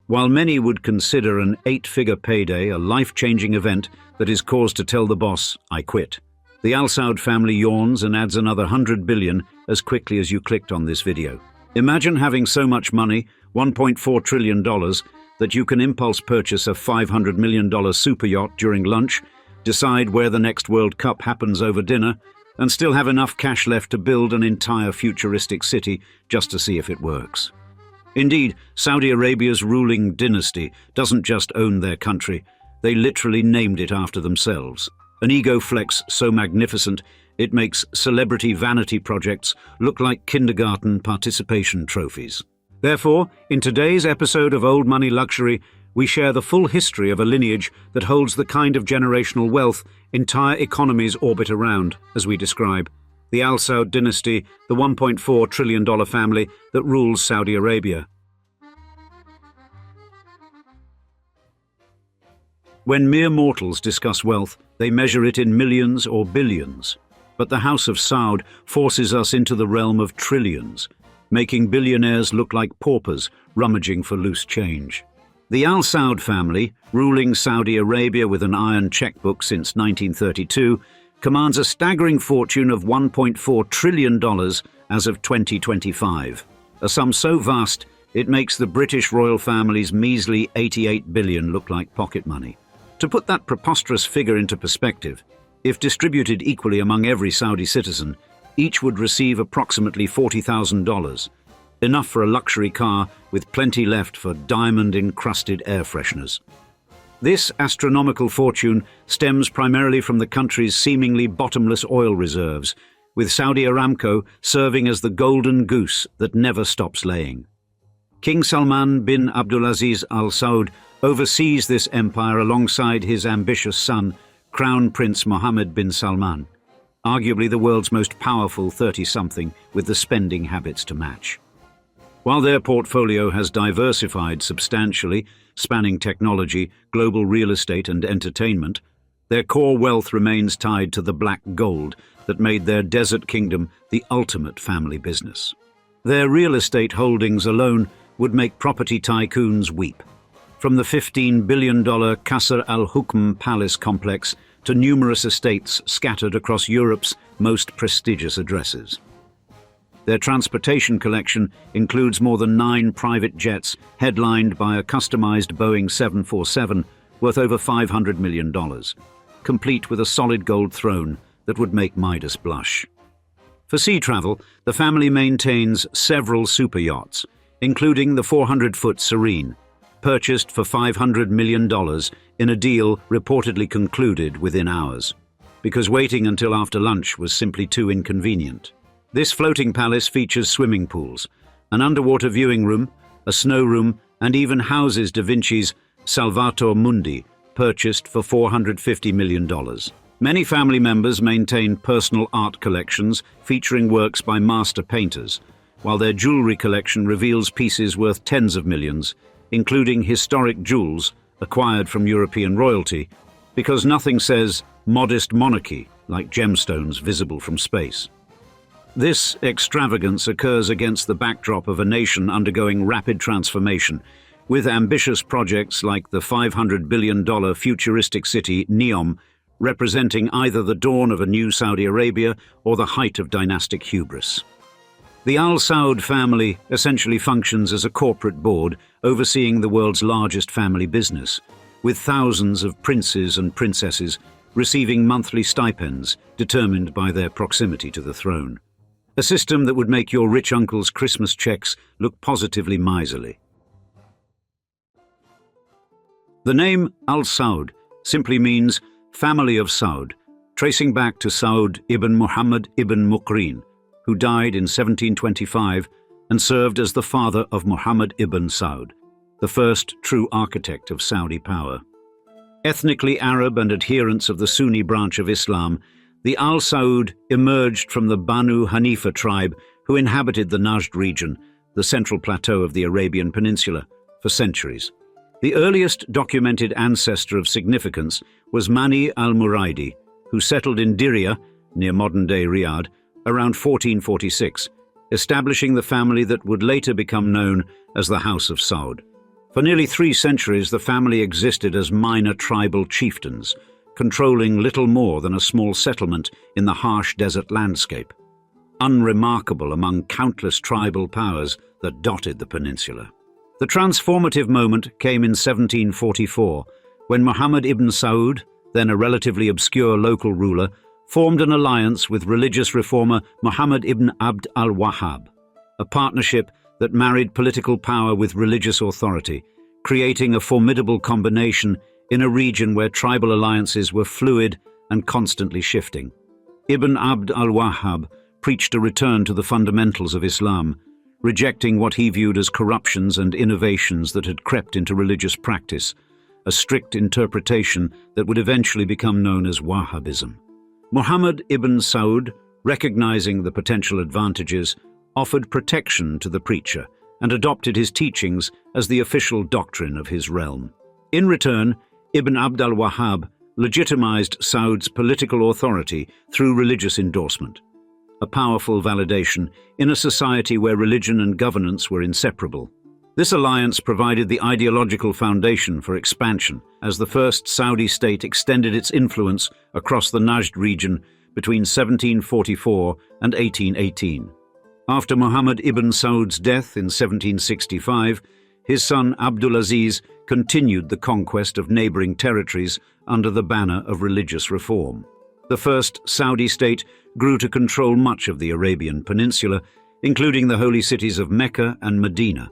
While many would consider an 8-figure payday a life-changing event that is cause to tell the boss, "I quit," the Al Saud family yawns and adds another 100 billion as quickly as you clicked on this video. Imagine having so much money, $1.4 trillion, that you can impulse purchase a $500 million super yacht during lunch, decide where the next World Cup happens over dinner, and still have enough cash left to build an entire futuristic city just to see if it works. Indeed, Saudi Arabia's ruling dynasty doesn't just own their country, they literally named it after themselves. An ego flex so magnificent it makes celebrity vanity projects look like kindergarten participation trophies. Therefore, in today's episode of Old Money Luxury, we share the full history of a lineage that holds the kind of generational wealth entire economies orbit around, as we describe. The Al Saud Dynasty, the $1.4 trillion family that rules Saudi Arabia. When mere mortals discuss wealth, they measure it in millions or billions. But the House of Saud forces us into the realm of trillions, making billionaires look like paupers rummaging for loose change. The Al Saud family, ruling Saudi Arabia with an iron checkbook since 1932, commands a staggering fortune of $1.4 trillion as of 2025, a sum so vast it makes the British royal family's measly 88 billion look like pocket money. To put that preposterous figure into perspective, if distributed equally among every Saudi citizen, each would receive approximately $40,000, enough for a luxury car with plenty left for diamond-encrusted air fresheners. This astronomical fortune stems primarily from the country's seemingly bottomless oil reserves, with Saudi Aramco serving as the golden goose that never stops laying. King Salman bin Abdulaziz Al Saud oversees this empire alongside his ambitious son, Crown Prince Mohammed bin Salman, arguably the world's most powerful 30-something with the spending habits to match. While their portfolio has diversified substantially, spanning technology, global real estate and entertainment, their core wealth remains tied to the black gold that made their desert kingdom the ultimate family business. Their real estate holdings alone would make property tycoons weep. From the $15 billion Qasr Al Hukm palace complex to numerous estates scattered across Europe's most prestigious addresses. Their transportation collection includes more than 9 private jets headlined by a customized Boeing 747 worth over $500 million, complete with a solid gold throne that would make Midas blush. For sea travel, the family maintains several super yachts, including the 400-foot Serene, purchased for $500 million in a deal reportedly concluded within hours, because waiting until after lunch was simply too inconvenient. This floating palace features swimming pools, an underwater viewing room, a snow room, and even houses Da Vinci's Salvator Mundi, purchased for $450 million. Many family members maintain personal art collections featuring works by master painters, while their jewelry collection reveals pieces worth tens of millions, including historic jewels acquired from European royalty, because nothing says modest monarchy like gemstones visible from space. This extravagance occurs against the backdrop of a nation undergoing rapid transformation, with ambitious projects like the $500 billion futuristic city Neom representing either the dawn of a new Saudi Arabia or the height of dynastic hubris. The Al Saud family essentially functions as a corporate board overseeing the world's largest family business, with thousands of princes and princesses receiving monthly stipends determined by their proximity to the throne. A system that would make your rich uncle's Christmas checks look positively miserly. The name Al Saud simply means family of Saud, tracing back to Saud ibn Muhammad ibn Muqrin, who died in 1725 and served as the father of Muhammad ibn Saud, the first true architect of Saudi power. Ethnically Arab and adherents of the Sunni branch of Islam, the Al Saud emerged from the Banu Hanifa tribe who inhabited the Najd region, the central plateau of the Arabian Peninsula, for centuries. The earliest documented ancestor of significance was Mani al-Muraidi, who settled in Diriyah, near modern-day Riyadh, around 1446, establishing the family that would later become known as the House of Saud. For nearly 3 centuries, the family existed as minor tribal chieftains, controlling little more than a small settlement in the harsh desert landscape, unremarkable among countless tribal powers that dotted the peninsula. The transformative moment came in 1744, when Muhammad ibn Saud, then a relatively obscure local ruler, formed an alliance with religious reformer Muhammad ibn Abd al-Wahhab, a partnership that married political power with religious authority, creating a formidable combination in a region where tribal alliances were fluid and constantly shifting. Ibn Abd al-Wahhab preached a return to the fundamentals of Islam, rejecting what he viewed as corruptions and innovations that had crept into religious practice, a strict interpretation that would eventually become known as Wahhabism. Muhammad ibn Saud, recognizing the potential advantages, offered protection to the preacher and adopted his teachings as the official doctrine of his realm. In return, Ibn Abd al-Wahhab legitimized Saud's political authority through religious endorsement, a powerful validation in a society where religion and governance were inseparable. This alliance provided the ideological foundation for expansion as the first Saudi state extended its influence across the Najd region between 1744 and 1818. After Muhammad ibn Saud's death in 1765, his son Abdulaziz continued the conquest of neighboring territories under the banner of religious reform. The first Saudi state grew to control much of the Arabian Peninsula, including the holy cities of Mecca and Medina,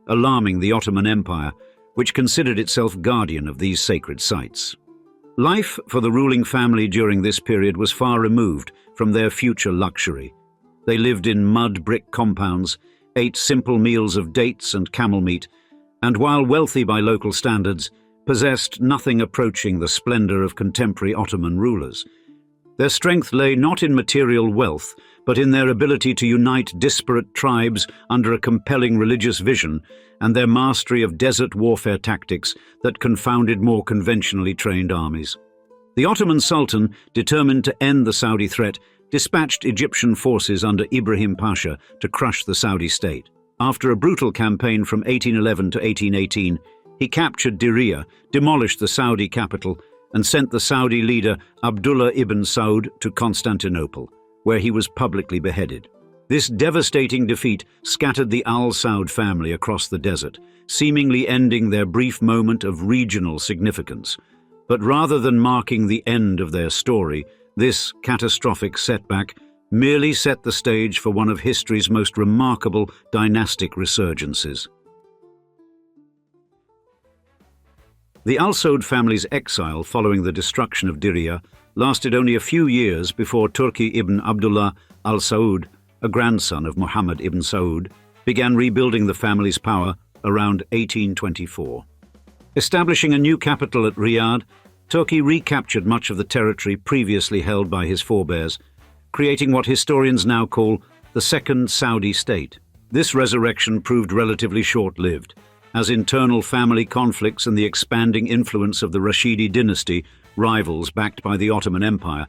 alarming the Ottoman Empire, which considered itself guardian of these sacred sites. Life for the ruling family during this period was far removed from their future luxury. They lived in mud brick compounds, ate simple meals of dates and camel meat, and while wealthy by local standards, possessed nothing approaching the splendor of contemporary Ottoman rulers. Their strength lay not in material wealth, but in their ability to unite disparate tribes under a compelling religious vision and their mastery of desert warfare tactics that confounded more conventionally trained armies. The Ottoman Sultan, determined to end the Saudi threat, dispatched Egyptian forces under Ibrahim Pasha to crush the Saudi state. After a brutal campaign from 1811 to 1818, he captured Diriyah, demolished the Saudi capital, and sent the Saudi leader Abdullah ibn Saud to Constantinople, where he was publicly beheaded. This devastating defeat scattered the Al Saud family across the desert, seemingly ending their brief moment of regional significance. But rather than marking the end of their story, this catastrophic setback merely set the stage for one of history's most remarkable dynastic resurgences. The Al Saud family's exile following the destruction of Diriyah lasted only a few years before Turki ibn Abdullah Al Saud, a grandson of Muhammad ibn Saud, began rebuilding the family's power around 1824. Establishing a new capital at Riyadh, Turki recaptured much of the territory previously held by his forebears, creating what historians now call the Second Saudi State. This resurrection proved relatively short-lived, as internal family conflicts and the expanding influence of the Rashidi dynasty, rivals backed by the Ottoman Empire,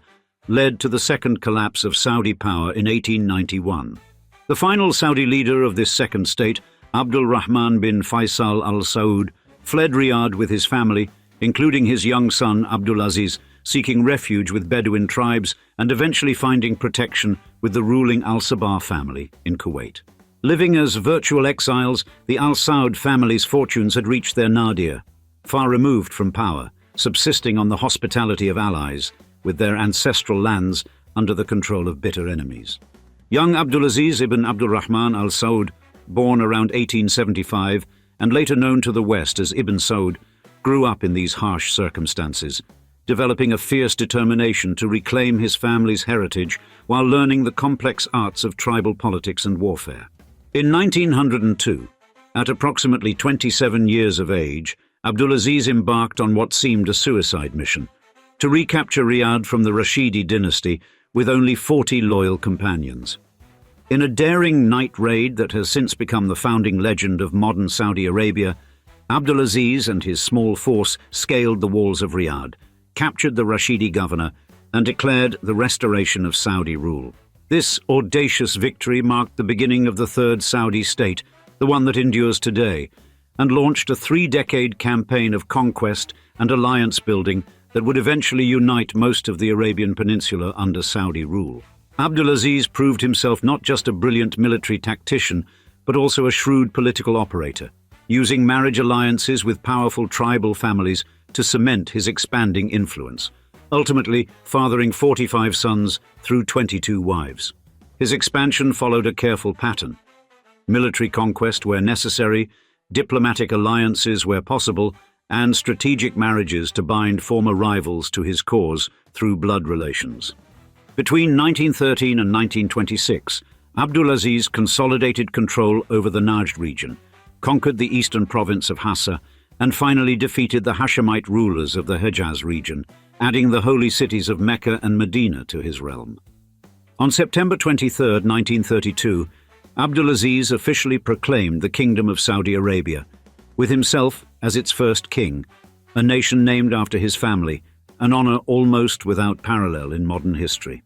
led to the second collapse of Saudi power in 1891. The final Saudi leader of this second state, Abdul Rahman bin Faisal al Saud, fled Riyadh with his family, including his young son Abdulaziz, seeking refuge with Bedouin tribes and eventually finding protection with the ruling Al Sabah family in Kuwait. Living as virtual exiles, the Al Saud family's fortunes had reached their nadir, far removed from power, subsisting on the hospitality of allies, with their ancestral lands under the control of bitter enemies. Young Abdulaziz ibn Abdurrahman al Saud, born around 1875 and later known to the West as Ibn Saud, grew up in these harsh circumstances, developing a fierce determination to reclaim his family's heritage while learning the complex arts of tribal politics and warfare. In 1902, at approximately 27 years of age, Abdulaziz embarked on what seemed a suicide mission, to recapture Riyadh from the Rashidi dynasty with only 40 loyal companions. In a daring night raid that has since become the founding legend of modern Saudi Arabia, Abdulaziz and his small force scaled the walls of Riyadh, captured the Rashidi governor, and declared the restoration of Saudi rule. This audacious victory marked the beginning of the Third Saudi State, the one that endures today, and launched a 3-decade campaign of conquest and alliance building that would eventually unite most of the Arabian Peninsula under Saudi rule. Abdulaziz proved himself not just a brilliant military tactician, but also a shrewd political operator, using marriage alliances with powerful tribal families to cement his expanding influence, ultimately fathering 45 sons through 22 wives. His expansion followed a careful pattern: military conquest where necessary, diplomatic alliances where possible, and strategic marriages to bind former rivals to his cause through blood relations. Between 1913 and 1926, Abdulaziz consolidated control over the Najd region, conquered the eastern province of Hassa, and finally defeated the Hashemite rulers of the Hejaz region, adding the holy cities of Mecca and Medina to his realm. On September 23, 1932, Abdulaziz officially proclaimed the Kingdom of Saudi Arabia, with himself as its first king, a nation named after his family, an honor almost without parallel in modern history.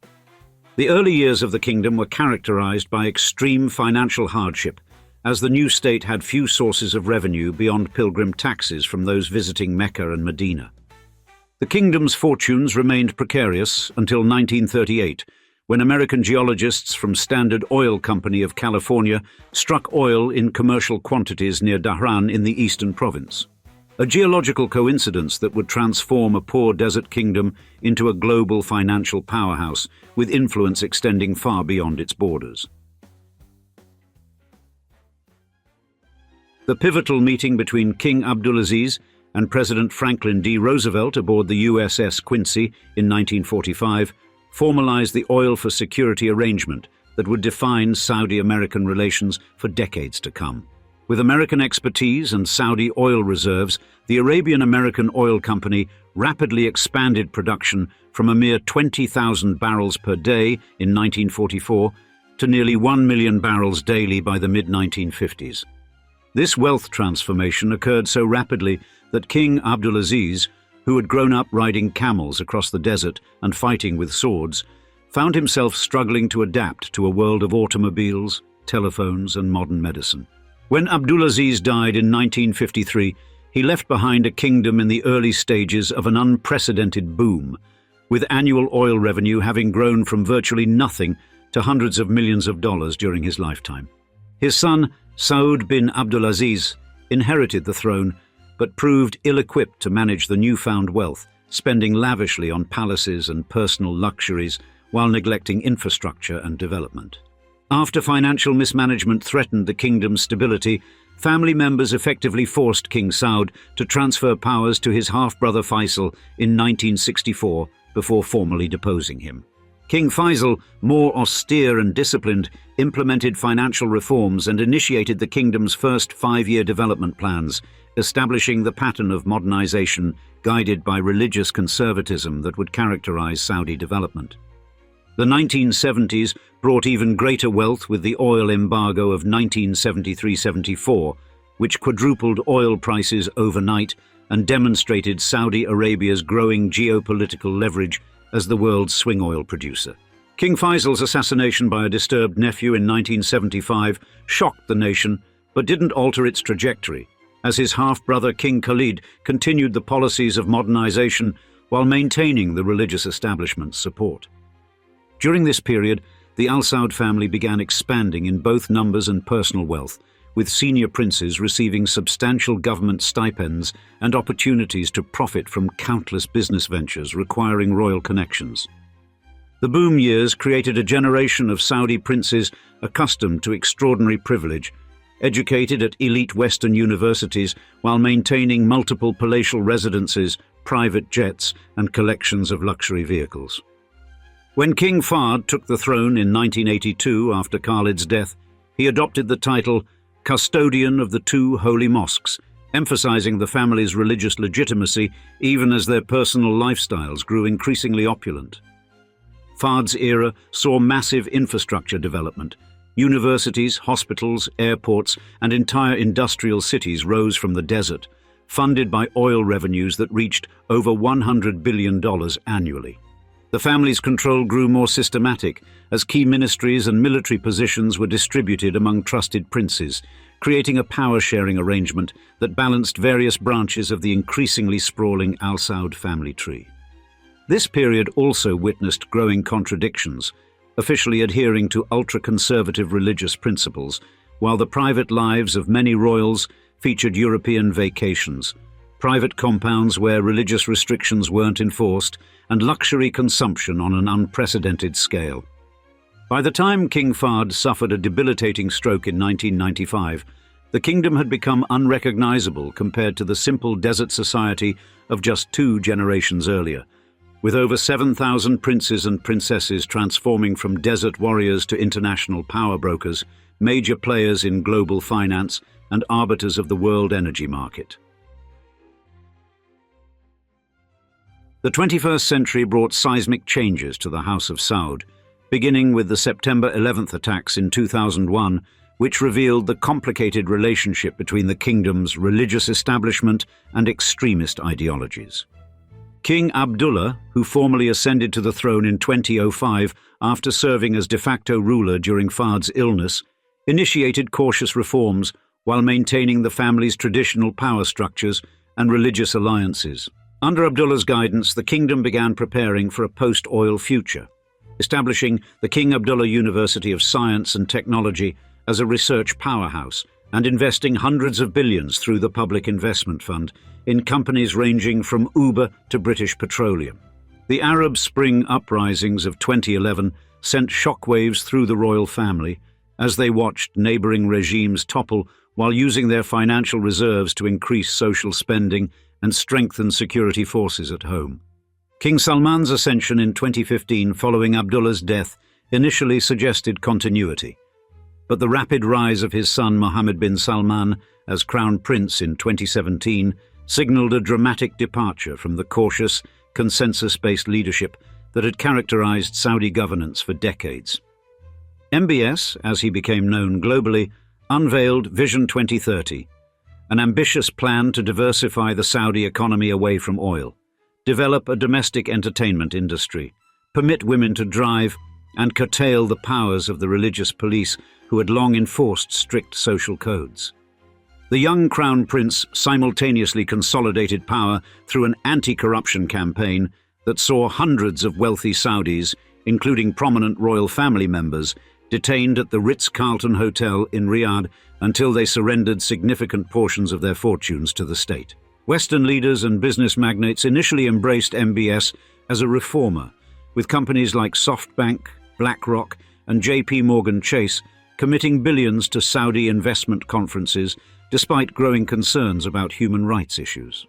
The early years of the kingdom were characterized by extreme financial hardship, as the new state had few sources of revenue beyond pilgrim taxes from those visiting Mecca and Medina. The kingdom's fortunes remained precarious until 1938, when American geologists from Standard Oil Company of California struck oil in commercial quantities near Dhahran in the eastern province. A geological coincidence that would transform a poor desert kingdom into a global financial powerhouse with influence extending far beyond its borders. The pivotal meeting between King Abdulaziz and President Franklin D. Roosevelt aboard the USS Quincy in 1945 formalized the oil for security arrangement that would define Saudi-American relations for decades to come. With American expertise and Saudi oil reserves, the Arabian-American Oil Company rapidly expanded production from a mere 20,000 barrels per day in 1944 to nearly 1 million barrels daily by the mid-1950s. This wealth transformation occurred so rapidly that King Abdulaziz, who had grown up riding camels across the desert and fighting with swords, found himself struggling to adapt to a world of automobiles, telephones, and modern medicine. When Abdulaziz died in 1953, he left behind a kingdom in the early stages of an unprecedented boom, with annual oil revenue having grown from virtually nothing to hundreds of millions of dollars during his lifetime. His son, Saud bin Abdulaziz, inherited the throne, but proved ill-equipped to manage the newfound wealth, spending lavishly on palaces and personal luxuries while neglecting infrastructure and development. After financial mismanagement threatened the kingdom's stability, family members effectively forced King Saud to transfer powers to his half-brother Faisal in 1964 before formally deposing him. King Faisal, more austere and disciplined, implemented financial reforms and initiated the kingdom's first 5-year development plans, establishing the pattern of modernization guided by religious conservatism that would characterize Saudi development. The 1970s brought even greater wealth with the oil embargo of 1973-74, which quadrupled oil prices overnight and demonstrated Saudi Arabia's growing geopolitical leverage as the world's swing oil producer. King Faisal's assassination by a disturbed nephew in 1975 shocked the nation, but didn't alter its trajectory, as his half-brother King Khalid continued the policies of modernization while maintaining the religious establishment's support. During this period, the Al Saud family began expanding in both numbers and personal wealth, with senior princes receiving substantial government stipends and opportunities to profit from countless business ventures requiring royal connections. The boom years created a generation of Saudi princes accustomed to extraordinary privilege, educated at elite Western universities while maintaining multiple palatial residences, private jets, and collections of luxury vehicles. When King Fahd took the throne in 1982 after Khalid's death, he adopted the title Custodian of the Two Holy Mosques, emphasizing the family's religious legitimacy even as their personal lifestyles grew increasingly opulent. Fahd's era saw massive infrastructure development. Universities, hospitals, airports, and entire industrial cities rose from the desert, funded by oil revenues that reached over $100 billion annually. The family's control grew more systematic as key ministries and military positions were distributed among trusted princes, creating a power-sharing arrangement that balanced various branches of the increasingly sprawling Al Saud family tree. This period also witnessed growing contradictions, officially adhering to ultra-conservative religious principles, while the private lives of many royals featured European vacations, private compounds where religious restrictions weren't enforced, and luxury consumption on an unprecedented scale. By the time King Fahd suffered a debilitating stroke in 1995, the kingdom had become unrecognizable compared to the simple desert society of just 2 generations earlier, with over 7,000 princes and princesses transforming from desert warriors to international power brokers, major players in global finance, and arbiters of the world energy market. The 21st century brought seismic changes to the House of Saud, beginning with the September 11th attacks in 2001, which revealed the complicated relationship between the kingdom's religious establishment and extremist ideologies. King Abdullah, who formally ascended to the throne in 2005 after serving as de facto ruler during Fahd's illness, initiated cautious reforms while maintaining the family's traditional power structures and religious alliances. Under Abdullah's guidance, the kingdom began preparing for a post-oil future, establishing the King Abdullah University of Science and Technology as a research powerhouse and investing hundreds of billions through the Public Investment Fund in companies ranging from Uber to British Petroleum. The Arab Spring uprisings of 2011 sent shockwaves through the royal family as they watched neighboring regimes topple while using their financial reserves to increase social spending and strengthen security forces at home. King Salman's ascension in 2015 following Abdullah's death initially suggested continuity, but the rapid rise of his son Mohammed bin Salman as Crown Prince in 2017 signaled a dramatic departure from the cautious, consensus-based leadership that had characterized Saudi governance for decades. MBS, as he became known globally, unveiled Vision 2030, an ambitious plan to diversify the Saudi economy away from oil, develop a domestic entertainment industry, permit women to drive, and curtail the powers of the religious police who had long enforced strict social codes. The young Crown Prince simultaneously consolidated power through an anti-corruption campaign that saw hundreds of wealthy Saudis, including prominent royal family members, detained at the Ritz-Carlton Hotel in Riyadh until they surrendered significant portions of their fortunes to the state. Western leaders and business magnates initially embraced MBS as a reformer, with companies like SoftBank, BlackRock, and JP Morgan Chase committing billions to Saudi investment conferences despite growing concerns about human rights issues.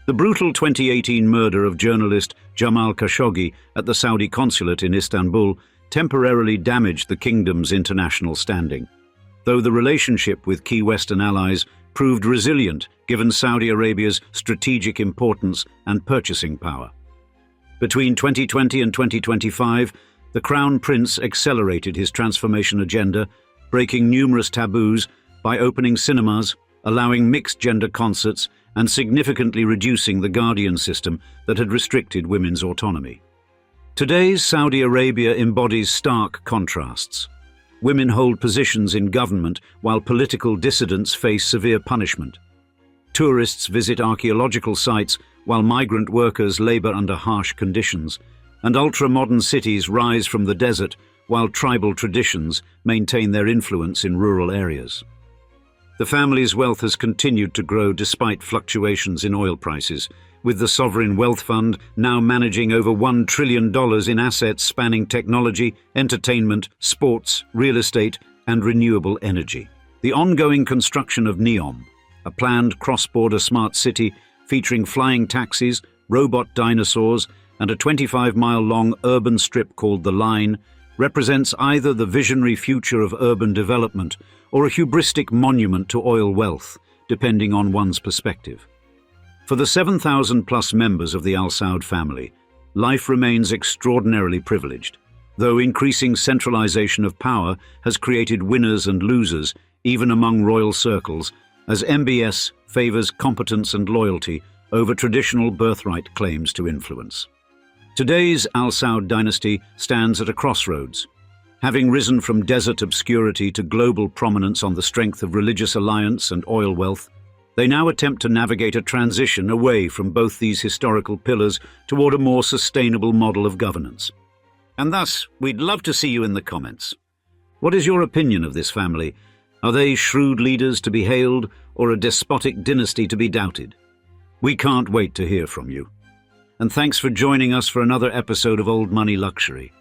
The brutal 2018 murder of journalist Jamal Khashoggi at the Saudi consulate in Istanbul temporarily damaged the kingdom's international standing, though the relationship with key Western allies proved resilient given Saudi Arabia's strategic importance and purchasing power. Between 2020 and 2025, the Crown Prince accelerated his transformation agenda, breaking numerous taboos by opening cinemas, allowing mixed-gender concerts, and significantly reducing the guardian system that had restricted women's autonomy. Today's Saudi Arabia embodies stark contrasts. Women hold positions in government while political dissidents face severe punishment. Tourists visit archaeological sites while migrant workers labor under harsh conditions, and ultra-modern cities rise from the desert while tribal traditions maintain their influence in rural areas. The family's wealth has continued to grow despite fluctuations in oil prices, with the Sovereign Wealth Fund now managing over $1 trillion in assets spanning technology, entertainment, sports, real estate, and renewable energy. The ongoing construction of NEOM, a planned cross-border smart city featuring flying taxis, robot dinosaurs, and a 25-mile-long urban strip called The Line, represents either the visionary future of urban development or a hubristic monument to oil wealth, depending on one's perspective. For the 7,000-plus members of the Al Saud family, life remains extraordinarily privileged, though increasing centralization of power has created winners and losers, even among royal circles, as MBS favors competence and loyalty over traditional birthright claims to influence. Today's Al Saud dynasty stands at a crossroads. Having risen from desert obscurity to global prominence on the strength of religious alliance and oil wealth, they now attempt to navigate a transition away from both these historical pillars toward a more sustainable model of governance. And thus, we'd love to see you in the comments. What is your opinion of this family? Are they shrewd leaders to be hailed or a despotic dynasty to be doubted? We can't wait to hear from you. And thanks for joining us for another episode of Old Money Luxury.